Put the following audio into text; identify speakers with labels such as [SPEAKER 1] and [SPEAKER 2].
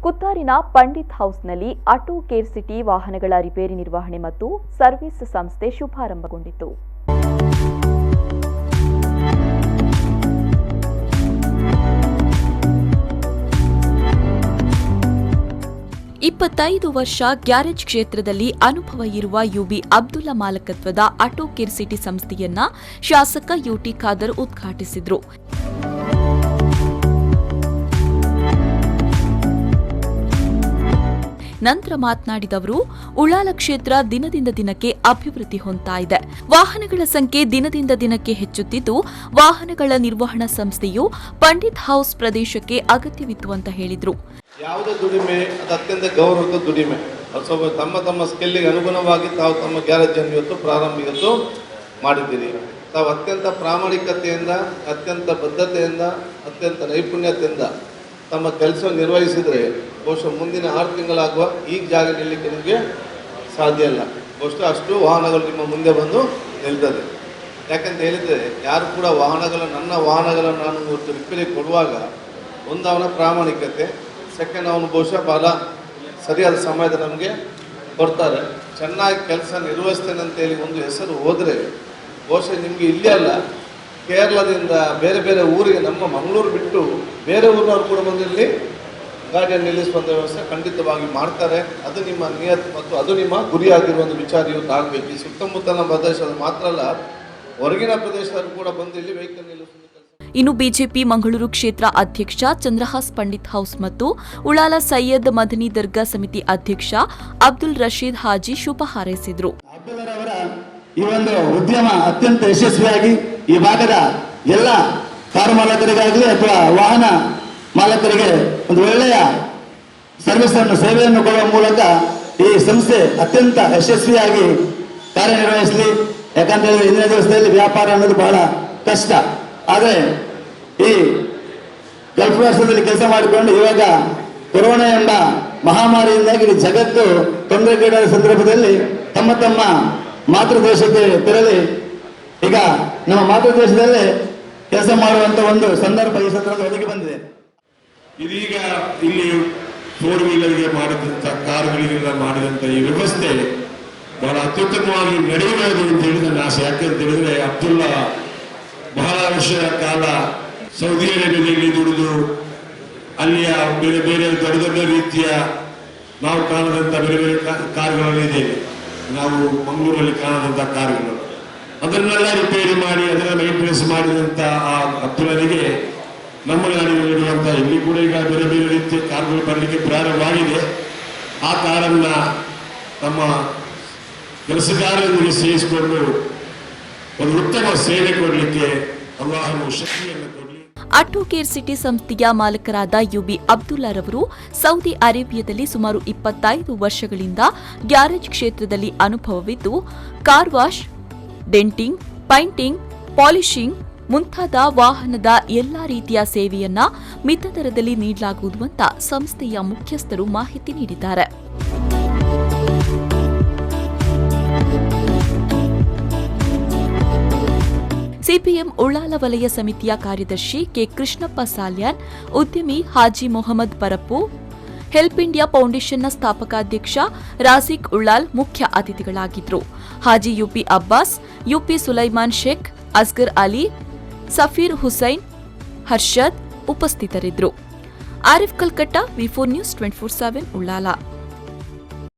[SPEAKER 1] ಕುತ್ತಾರಿನ ಪಂಡಿತ್ ಹೌಸ್ನಲ್ಲಿ auto care city ವಾಹನಗಳ repair ನಿರ್ವಹಣೆ ಮತ್ತು ಸರ್ವಿಸ್ ಸಂಸ್ಥೆ ಶುಭಾರಂಭಗೊಂಡಿತು. ಇಪ್ಪತ್ತೈದು ವರ್ಷ ಗ್ಯಾರೇಜ್ ಕ್ಷೇತ್ರದಲ್ಲಿ ಅನುಭವ ಇರುವ ಯುಬಿ ಅಬ್ದುಲ್ಲಾ ಮಾಲಕತ್ವದ ಆಟೋ ಕೇರ್ ಸಿಟಿ ಸಂಸ್ಥೆಯನ್ನ ಶಾಸಕ ಯುಟಿ ಖಾದರ್ ಉದ್ಘಾಟಿಸಿದರು. ನಂತರ ಮಾತನಾಡಿದ ಅವರು, ಉಳ್ಳಾಲ ಕ್ಷೇತ್ರ ದಿನದಿಂದ ದಿನಕ್ಕೆ ಅಭಿವೃದ್ಧಿ ಹೊಂದ್ತಾ ಇದೆ. ವಾಹನಗಳ ಸಂಖ್ಯೆ ದಿನದಿಂದ ದಿನಕ್ಕೆ ಹೆಚ್ಚುತ್ತಿದ್ದು, ವಾಹನಗಳ ನಿರ್ವಹಣಾ ಸಂಸ್ಥೆಯು ಪಂಡಿತ್ ಹೌಸ್ ಪ್ರದೇಶಕ್ಕೆ ಅಗತ್ಯವಿತ್ತು ಅಂತ ಹೇಳಿದರು.
[SPEAKER 2] ಯಾವುದೇ ದುಡಿಮೆ ಅದು ಅತ್ಯಂತ ಗೌರವದ ದುಡಿಮೆ. ಸ್ವಲ್ಪ ತಮ್ಮ ಸ್ಕಿಲ್ಗೆ ಅನುಗುಣವಾಗಿ ತಾವು ತಮ್ಮ ಗ್ಯಾರೇಜ್ ಅನ್ನು ಇವತ್ತು ಪ್ರಾರಂಭ ಮಾಡಿದ್ದೀರಿ. ತಾವು ಅತ್ಯಂತ ಪ್ರಾಮಾಣಿಕತೆಯಿಂದ, ಅತ್ಯಂತ ಬದ್ಧತೆಯಿಂದ, ಅತ್ಯಂತ ನೈಪುಣ್ಯತೆಯಿಂದ ತಮ್ಮ ಕೆಲಸ ನಿರ್ವಹಿಸಿದರೆ ಬಹುಶಃ ಮುಂದಿನ 6 ತಿಂಗಳಾಗುವ ಈ ಜಾಗ ನಿಲ್ಲಕ್ಕೆ ನಿಮಗೆ ಸಾಧ್ಯ ಇಲ್ಲ. ಬಹುಶಃ ಅಷ್ಟು ವಾಹನಗಳು ನಿಮ್ಮ ಮುಂದೆ ಬಂದು ನಿಲ್ತದೆ. ಯಾಕಂತ ಹೇಳಿದರೆ ಯಾರು ಕೂಡ ನನ್ನ ವಾಹನಗಳನ್ನು ನಾನು ರಿಪೇರಿ ಕೊಡುವಾಗ ಒಂದು ಅವನ ಪ್ರಾಮಾಣಿಕತೆ, ಸೆಕೆಂಡ್ ಅವನು ಬಹುಶಃ ಭಾಳ ಸರಿಯಾದ ಸಮಯದ ನಮಗೆ ಕೊಡ್ತಾರೆ. ಚೆನ್ನಾಗಿ ಕೆಲಸ ನಿರ್ವಹಿಸ್ತೇನೆ ಅಂತೇಳಿ ಒಂದು ಹೆಸರು ಹೋದರೆ ಬಹುಶಃ ನಿಮಗೆ ಇಲ್ಲಿ ಅಲ್ಲ, ಕೇರಳದಿಂದ ಬೇರೆ ಬೇರೆ ಊರಿಗೆ, ನಮ್ಮ ಮಂಗಳೂರು ಬಿಟ್ಟು ಬೇರೆ ಊರಿನವ್ರು ಕೂಡ ಬಂದು ಇಲ್ಲಿ ಗಾಡಿಯನ್ನು ನಿಲ್ಲಿಸುವಂಥ ವ್ಯವಸ್ಥೆ ಖಂಡಿತವಾಗಿ ಮಾಡ್ತಾರೆ. ಅದು ನಿಮ್ಮ ನಿಯತ್ ಮತ್ತು ಅದು ನಿಮ್ಮ ಗುರಿಯಾಗಿರುವ ಒಂದು ವಿಚಾರ ಇವತ್ತು ಆಗಬೇಕು. ಈ ಸುತ್ತಮುತ್ತಲಿನ ಪ್ರದೇಶದ ಮಾತ್ರ ಅಲ್ಲ, ಹೊರಗಿನ ಪ್ರದೇಶದವರು ಕೂಡ ಬಂದು ಇಲ್ಲಿ ವೆಹಿಕಲ್ ನಿಲ್ಲಿಸುವ.
[SPEAKER 1] ಇನ್ನು ಬಿಜೆಪಿ ಮಂಗಳೂರು ಕ್ಷೇತ್ರ ಅಧ್ಯಕ್ಷ ಚಂದ್ರಹಾಸ್ ಪಂಡಿತ್ ಹೌಸ್ ಮತ್ತು ಉಳಾಲ ಸೈಯದ್ ಮದನಿ ದರ್ಗಾ ಸಮಿತಿ ಅಧ್ಯಕ್ಷ ಅಬ್ದುಲ್ ರಶೀದ್ ಹಾಜಿ ಶುಭ ಹಾರೈಸಿದರು.
[SPEAKER 3] ಈ ಒಂದು ಉದ್ಯಮ ಅತ್ಯಂತ ಯಶಸ್ವಿಯಾಗಿ ಈ ಭಾಗದ ಎಲ್ಲ ಕಾರು ಮಾಲಕರಿಗಾಗಲಿ ಅಥವಾ ವಾಹನ ಮಾಲಕರಿಗೆ ಒಂದು ಒಳ್ಳೆಯ ಸೇವೆಯನ್ನು ಕೊಡುವ ಮೂಲಕ ಈ ಸಂಸ್ಥೆ ಅತ್ಯಂತ ಯಶಸ್ವಿಯಾಗಿ ಕಾರ್ಯನಿರ್ವಹಿಸಲಿ. ಯಾಕಂತ ಹೇಳಿದ್ರೆ ಇಂದಿನ ದಿವಸದಲ್ಲಿ ವ್ಯಾಪಾರ ಅನ್ನೋದು ಬಹಳ ಕಷ್ಟ. ಆದರೆ ಈ ಗಲ್ಫ್ ರಾಷ್ಟ್ರದಲ್ಲಿ ಕೆಲಸ ಮಾಡಿಕೊಂಡು ಇವಾಗ ಕೊರೋನಾ ಎಂಬ ಮಹಾಮಾರಿಯಿಂದಾಗಿ ಇಡೀ ಜಗತ್ತು ತೊಂದರೆಗೀಡಾದ ಸಂದರ್ಭದಲ್ಲಿ ತಮ್ಮ ಮಾತೃ ದೇಶಕ್ಕೆ ತೆರಳಿ ಈಗ ನಮ್ಮ ಮಾತೃ ದೇಶದಲ್ಲೇ ಕೆಲಸ ಮಾಡುವಂತ ಒಂದು ಸಂದರ್ಭ ಈ ಸಂದರ್ಭದಲ್ಲಿ ಒದಗಿ ಬಂದಿದೆ.
[SPEAKER 4] ಇದೀಗ ಇಲ್ಲಿ 4 ವೀಲರ್ಗೆ ಮಾಡಿದಂಥ ಕಾರುಗಳಿಗೆಲ್ಲ ಮಾಡಿದಂಥ ಈ ವ್ಯವಸ್ಥೆ ಬಹಳ ಅತ್ಯುತ್ತಮವಾಗಿ ನಡೆಯಬಹುದು ಅಂತ ಹೇಳಿ ನನ್ನ ಆಸೆ. ಯಾಕಂತ ಹೇಳಿದ್ರೆ ಅಬ್ದುಲ್ಲಾ ಬಹಳ ವರ್ಷಗಳ ಕಾಲ ಸೌದಿ ಅರೇಬಿಯಾದಲ್ಲಿ ದುಡಿದು ಅಲ್ಲಿಯ ಬೇರೆ ಬೇರೆ ದೊಡ್ಡ ದೊಡ್ಡ ರೀತಿಯ ನಾವು ಕಾಣದಂಥ ಬೇರೆ ಬೇರೆ ಕಾರುಗಳಲ್ಲಿದೆ. ನಾವು ಮಂಗಳೂರಲ್ಲಿ ಕಾಣದಂಥ ಕಾರುಗಳು ಅದನ್ನೆಲ್ಲ ರಿಪೇರಿ ಮಾಡಿ ಅದನ್ನ ಮೇಂಟೆನೆನ್ಸ್ ಮಾಡಿದಂಥ ಆ ಅಬ್ದುಲ್ಲನಿಗೆ ನಮ್ಮ ನಾಡಿನಲ್ಲಿರುವಂಥ ಇಲ್ಲಿ ಕೂಡ ಈಗ ಬೇರೆ ಬೇರೆ ರೀತಿಯ ಕಾರುಗಳು ಬರಲಿಕ್ಕೆ ಪ್ರಾರಂಭವಾಗಿದೆ. ಆ ಕಾರನ್ನ ತಮ್ಮ ಕೆಲಸಗಾರರೊಂದಿಗೆ ಸೇರಿಸಿಕೊಂಡು ಒಂದು ಉತ್ತಮ ಸೇವೆ ಕೊಡಲಿಕ್ಕೆ ಅಲ್ಲಾಹನು ಶಕ್ತಿಯನ್ನು ಕೊಡಲಿ.
[SPEAKER 1] ಆಟೋ ಕೇರ್ ಸಿಟಿ ಸಂಸ್ಥೆಯ ಮಾಲಕರಾದ ಯುಬಿ ಅಬ್ದುಲ್ಲಾರವರು ಸೌದಿ ಅರೇಬಿಯಾದಲ್ಲಿ ಸುಮಾರು 25 ವರ್ಷಗಳಿಂದ ಗ್ಯಾರೇಜ್ ಕ್ಷೇತ್ರದಲ್ಲಿ ಅನುಭವವಿದ್ದು, car wash, denting, painting, polishing ಮುಂತಾದ ವಾಹನದ ಎಲ್ಲಾ ರೀತಿಯ ಸೇವೆಯನ್ನ ಮಿತ ದರದಲ್ಲಿ ನೀಡಲಾಗುವುದು ಅಂತ ಸಂಸ್ಥೆಯ ಮುಖ್ಯಸ್ಥರು ಮಾಹಿತಿ ನೀಡಿದ್ದಾರೆ. ಸಿಪಿಎಂ ಉಳ್ಳಾಲ ವಲಯ ಸಮಿತಿಯ ಕಾರ್ಯದರ್ಶಿ ಕೆ ಕೃಷ್ಣಪ್ಪ ಸಾಲ್ಯಾನ್, ಉದ್ಯಮಿ ಹಾಜಿ ಮೊಹಮ್ಮದ್ ಪರಪ್ಪು, ಹೆಲ್ಪ್ ಇಂಡಿಯಾ ಫೌಂಡೇಶನ್ನ ಸ್ಥಾಪಕಾಧ್ಯಕ್ಷ ರಾಸಿಕ್ ಉಳ್ಳಾಲ್ ಮುಖ್ಯ ಅತಿಥಿಗಳಾಗಿದ್ದರು. ಹಾಜಿ ಯುಪಿ ಅಬ್ಬಾಸ್, ಯುಪಿ ಸುಲೈಮಾನ್ ಶೇಖ್, ಅಸ್ಗರ್ ಅಲಿ, ಸಫೀರ್ ಹುಸೈನ್, ಹರ್ಷದ್ ಉಪಸ್ಥಿತರಿದ್ದರು. ಆರಿಫ್ ಕಲ್ಕಟ್ಟ, ವಿ4 ನ್ಯೂಸ್ 24/7 ಉಳ್ಳಾಲ.